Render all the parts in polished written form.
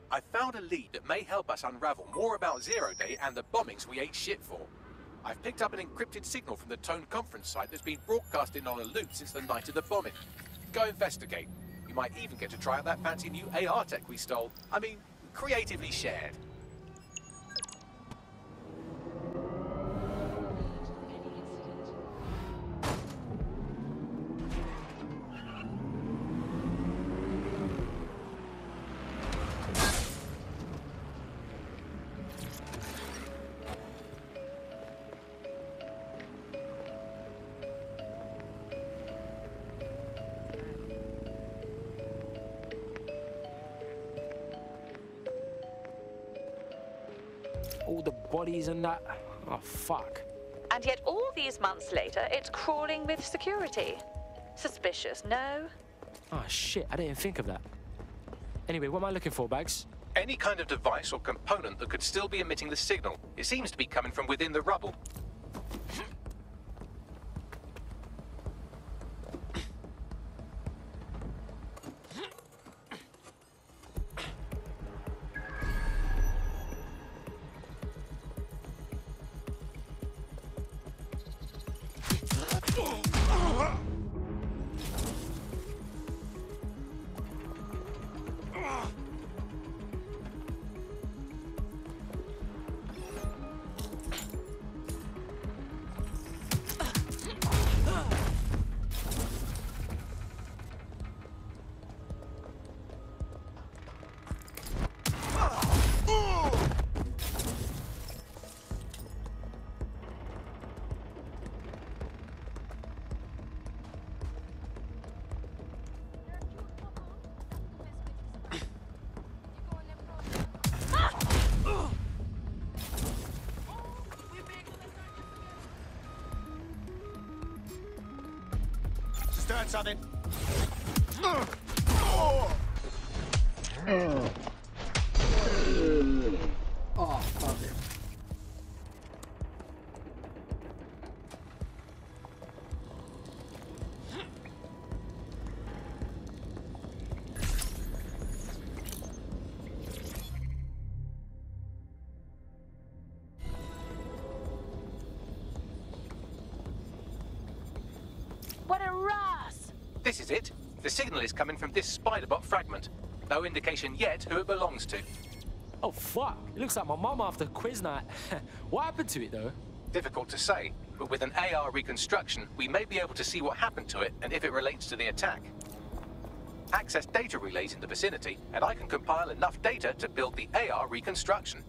I found a lead that may help us unravel more about Zero Day and the bombings we ate shit for. I've picked up an encrypted signal from the Tone conference site that's been broadcasting on a loop since the night of the bombing. Go investigate. You might even get to try out that fancy new AR tech we stole. I mean, creatively shared. All the bodies and that. Oh, fuck. And yet all these months later, it's crawling with security. Suspicious, no? Oh, shit, I didn't think of that. Anyway, what am I looking for, Bags? Any kind of device or component that could still be emitting the signal. It seems to be coming from within the rubble. Start something. Oh, fuck it. What a ras! This is it. The signal is coming from this Spiderbot fragment. No indication yet who it belongs to. Oh, fuck. It looks like my mum after quiz night. What happened to it, though? Difficult to say, but with an AR reconstruction, we may be able to see what happened to it and if it relates to the attack. Access data relays in the vicinity, and I can compile enough data to build the AR reconstruction.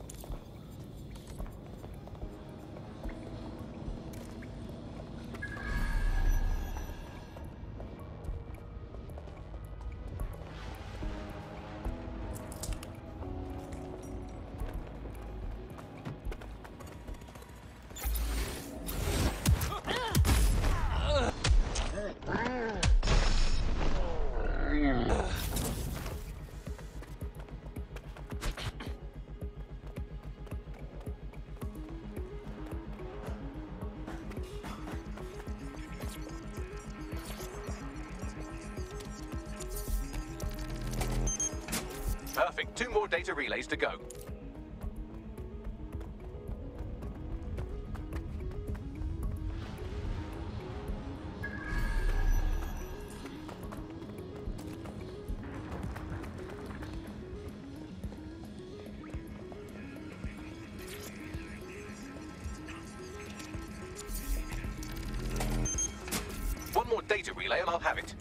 Perfect. 2 more data relays to go. One more data relay and I'll have it.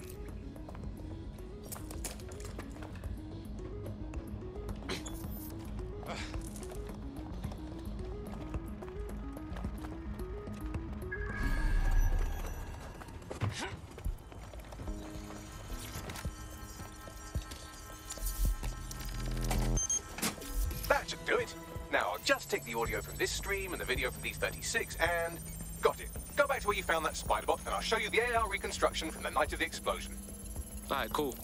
That should do it. Now I'll just take the audio from this stream and the video from D36 and... got it. Go back to where you found that Spiderbot and I'll show you the AR reconstruction from the night of the explosion. Alright, cool.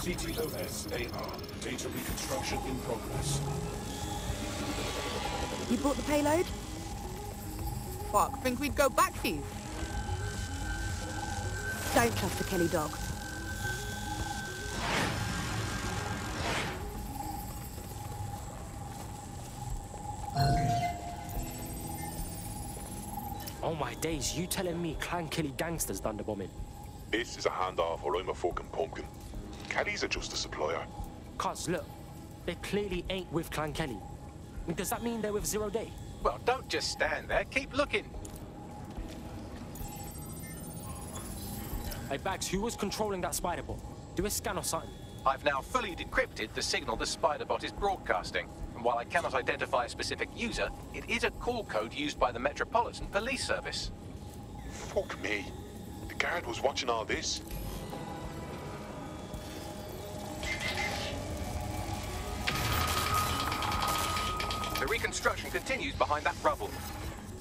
CTOS-AR. Data reconstruction in progress. You brought the payload? Fuck, think we'd go back for you? Don't trust the Kelly dog. Oh my days, you telling me Clan Kelly gangsters done the bombing? This is a handoff or I'm a fucking pumpkin. Kelly's are just a supplier. Cuz, look, they clearly ain't with Clan Kelly. I mean, does that mean they're with Zero Day? Well, don't just stand there. Keep looking. Hey, Bags, who was controlling that spider bot? Do a scan or something. I've now fully decrypted the signal the Spiderbot is broadcasting. And while I cannot identify a specific user, it is a call code used by the Metropolitan Police Service. Fuck me. The guard was watching all this. The reconstruction continues behind that rubble.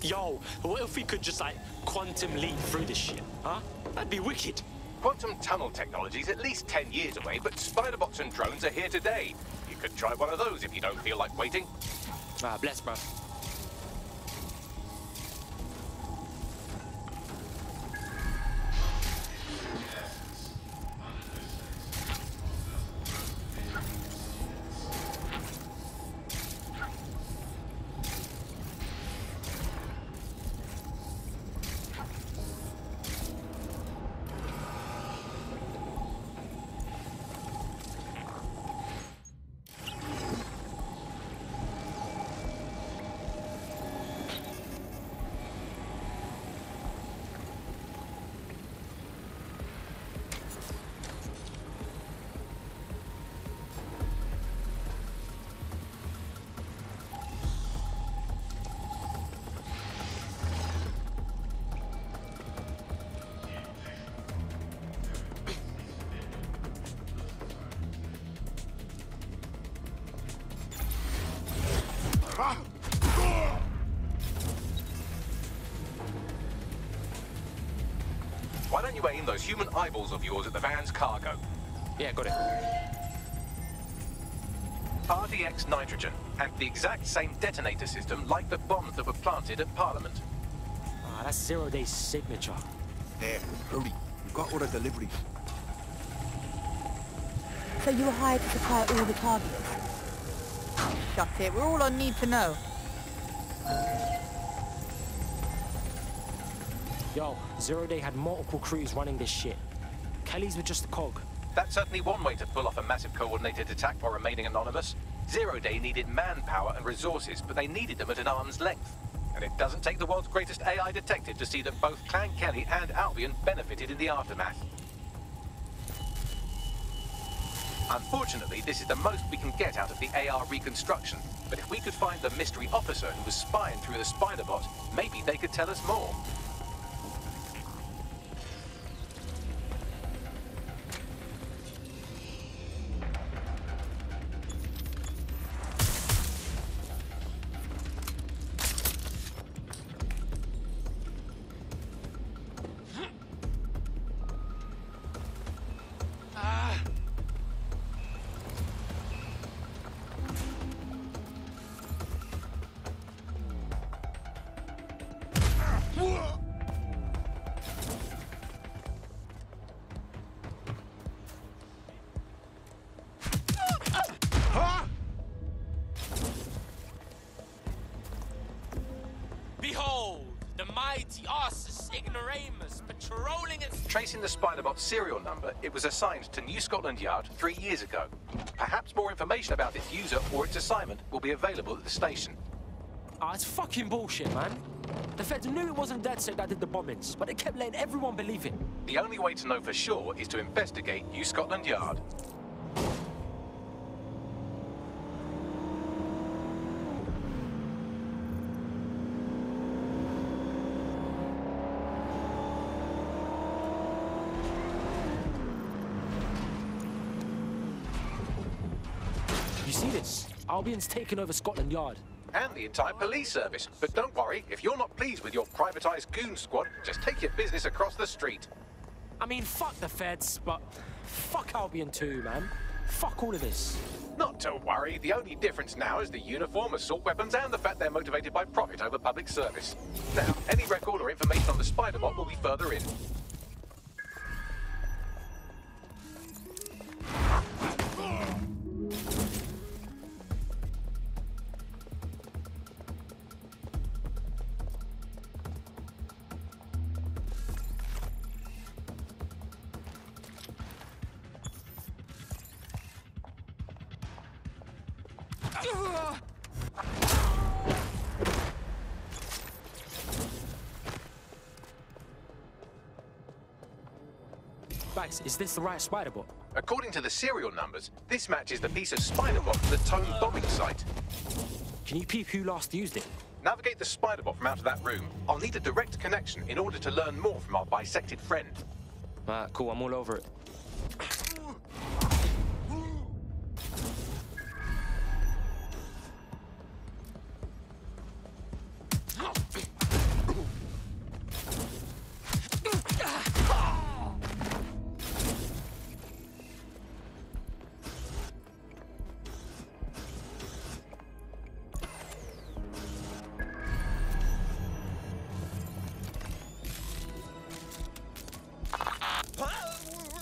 Yo, what if we could just, like, quantum leap through this shit, huh? That'd be wicked. Quantum tunnel technology is at least 10 years away, but Spiderbots and drones are here today. You could try one of those if you don't feel like waiting. Ah, bless, bro. Why don't you aim those human eyeballs of yours at the van's cargo? Yeah, got it. RDX nitrogen, and the exact same detonator system like the bombs that were planted at Parliament. Ah, that's Zero Day's signature. There, hurry. We've got all the deliveries. So you were hired to supply all the targets? Shut it, we're all on need to know. Yo, Zero Day had multiple crews running this shit. Kelly's were just a cog. That's certainly one way to pull off a massive coordinated attack while remaining anonymous. Zero Day needed manpower and resources, but they needed them at an arm's length. And it doesn't take the world's greatest AI detective to see that both Clan Kelly and Albion benefited in the aftermath. Unfortunately, this is the most we can get out of the AR reconstruction. But if we could find the mystery officer who was spying through the Spiderbot, maybe they could tell us more. Behold, the mighty Arsus Ignoramus patrolling its... Tracing the Spiderbot serial number, it was assigned to New Scotland Yard 3 years ago. Perhaps more information about its user or its assignment will be available at the station. Ah, it's fucking bullshit, man. The feds knew it wasn't DedSec that did the bombings, but they kept letting everyone believe it. The only way to know for sure is to investigate New Scotland Yard. You see this? Albion's taken over Scotland Yard. And the entire police service. But don't worry, if you're not pleased with your privatized goon squad, just take your business across the street. I mean, fuck the feds, but fuck Albion too, man. Fuck all of this. Not to worry, the only difference now is the uniform, assault weapons, and the fact they're motivated by profit over public service. Now, any record or information on the Spider-Bot will be further in. Bags, is this the right Spider-Bot? According to the serial numbers, this matches the piece of Spider-Bot from the Tone bombing site. Can you peep who last used it? Navigate the Spider-Bot from out of that room. I'll need a direct connection in order to learn more from our bisected friend. Alright, cool, I'm all over it.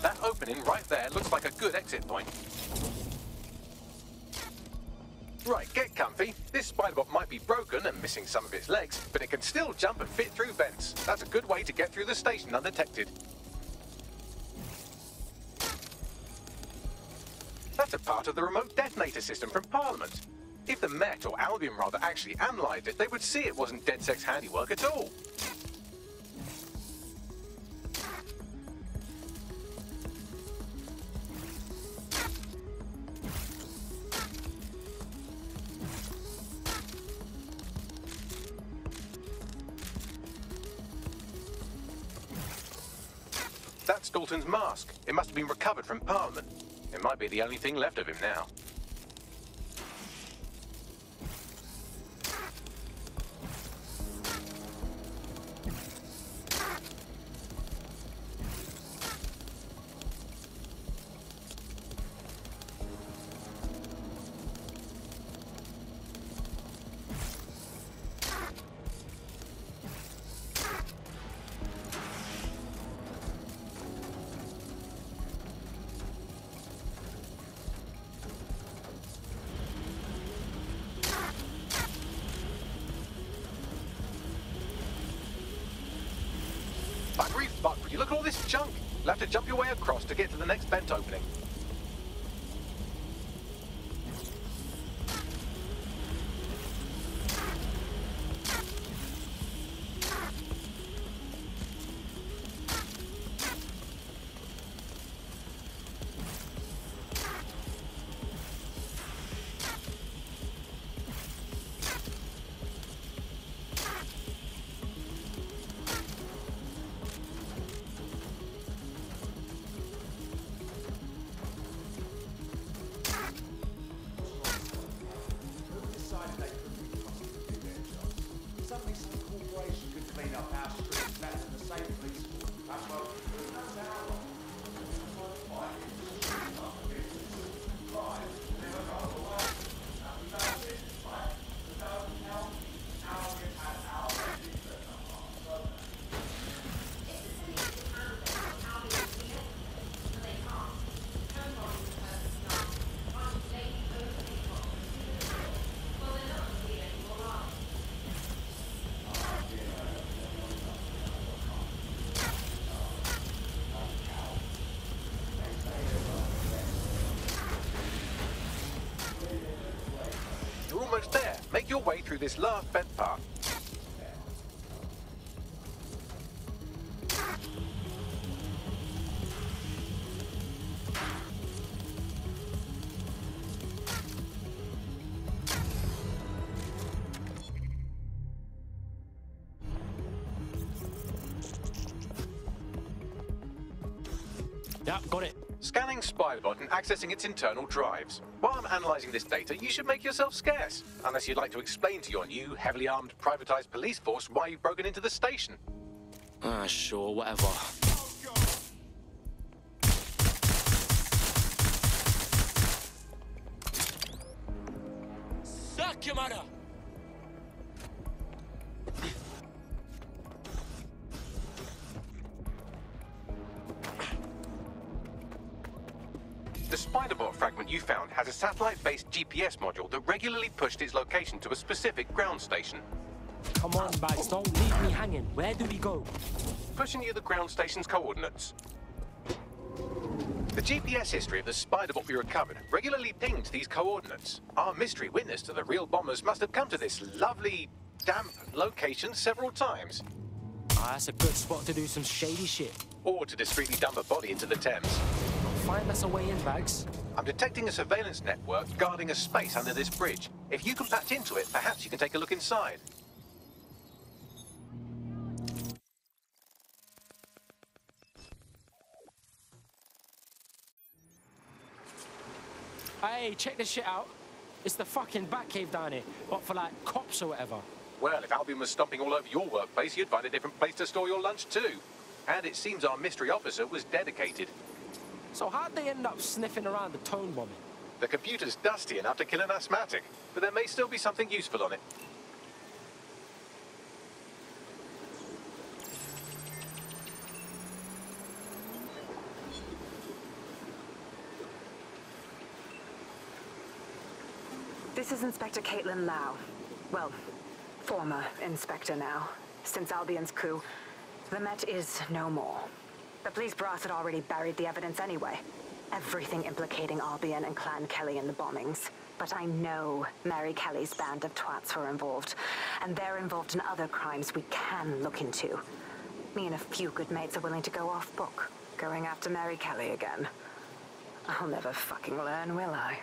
That opening right there looks like a good exit point. Right, get comfy. This Spider-Bot might be broken and missing some of its legs, but it can still jump and fit through vents. That's a good way to get through the station undetected. That's a part of the remote detonator system from Parliament. If the Met, or Albion rather, actually analysed it, they would see it wasn't DedSec's handiwork at all. That's Dalton's mask. It must have been recovered from Parliament. It might be the only thing left of him now. Buggery fuck, would you look at all this junk? You'll have to jump your way across to get to the next vent opening. You're almost there. Make your way through this last vent part. Yeah, got it. Scanning Spider-Bot and accessing its internal drives. While I'm analysing this data, you should make yourself scarce. Unless you'd like to explain to your new, heavily armed, privatised police force why you've broken into the station. Sure, whatever. Fuck your mother! The Spiderbot fragment you found has a satellite-based GPS module that regularly pushed its location to a specific ground station. Come on, Bags, don't leave me hanging. Where do we go? Pushing you the ground station's coordinates. The GPS history of the Spiderbot we recovered regularly pinged these coordinates. Our mystery witness to the real bombers must have come to this lovely, damp location several times. Ah, that's a good spot to do some shady shit. Or to discreetly dump a body into the Thames. Find us a way in, Bags. I'm detecting a surveillance network guarding a space under this bridge. If you can patch into it, perhaps you can take a look inside. Hey, check this shit out. It's the fucking Batcave down here, but for like cops or whatever. Well, if Albion was stomping all over your workplace, you'd find a different place to store your lunch too. And it seems our mystery officer was dedicated. So how'd they end up sniffing around the tone bombing? The computer's dusty enough to kill an asthmatic, but there may still be something useful on it. This is Inspector Caitlin Lau. Well, former inspector now. Since Albion's coup, the Met is no more. The police brass had already buried the evidence anyway. Everything implicating Albion and Clan Kelly in the bombings. But I know Mary Kelly's band of twats were involved. And they're involved in other crimes we can look into. Me and a few good mates are willing to go off book, going after Mary Kelly again. I'll never fucking learn, will I?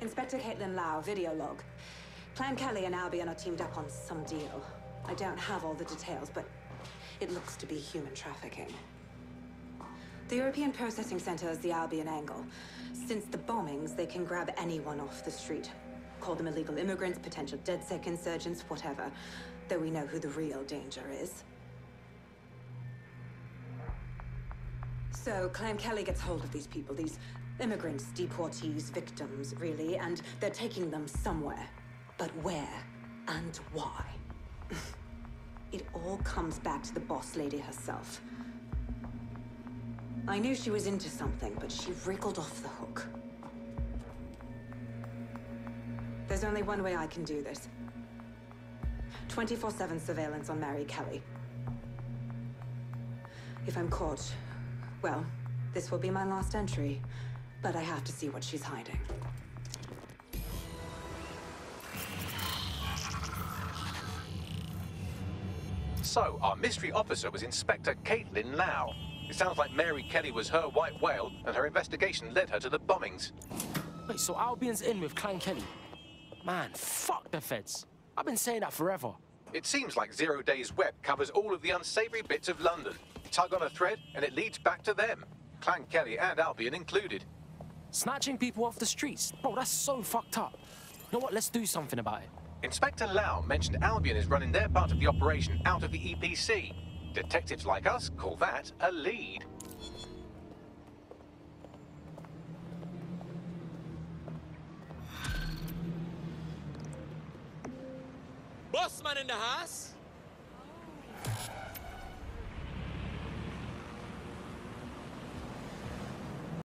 Inspector Caitlin Lau, video log. Clan Kelly and Albion are teamed up on some deal. I don't have all the details, but it looks to be human trafficking. The European Processing Center is the Albion angle. Since the bombings, they can grab anyone off the street. Call them illegal immigrants, potential DedSec insurgents, whatever. Though we know who the real danger is. So Clan Kelly gets hold of these people, these immigrants, deportees, victims, really, and they're taking them somewhere. But where and why? It all comes back to the boss lady herself. I knew she was into something, but she wriggled off the hook. There's only one way I can do this. 24/7 surveillance on Mary Kelly. If I'm caught, well, this will be my last entry. But I have to see what she's hiding. So, our mystery officer was Inspector Caitlin Lau. It sounds like Mary Kelly was her white whale, and her investigation led her to the bombings. Wait, so Albion's in with Clan Kelly? Man, fuck the feds. I've been saying that forever. It seems like Zero Day's web covers all of the unsavory bits of London. Tug on a thread, and it leads back to them. Clan Kelly and Albion included. Snatching people off the streets? Bro, that's so fucked up. You know what? Let's do something about it. Inspector Lau mentioned Albion is running their part of the operation out of the EPC. Detectives like us call that a lead. Bossman in the house?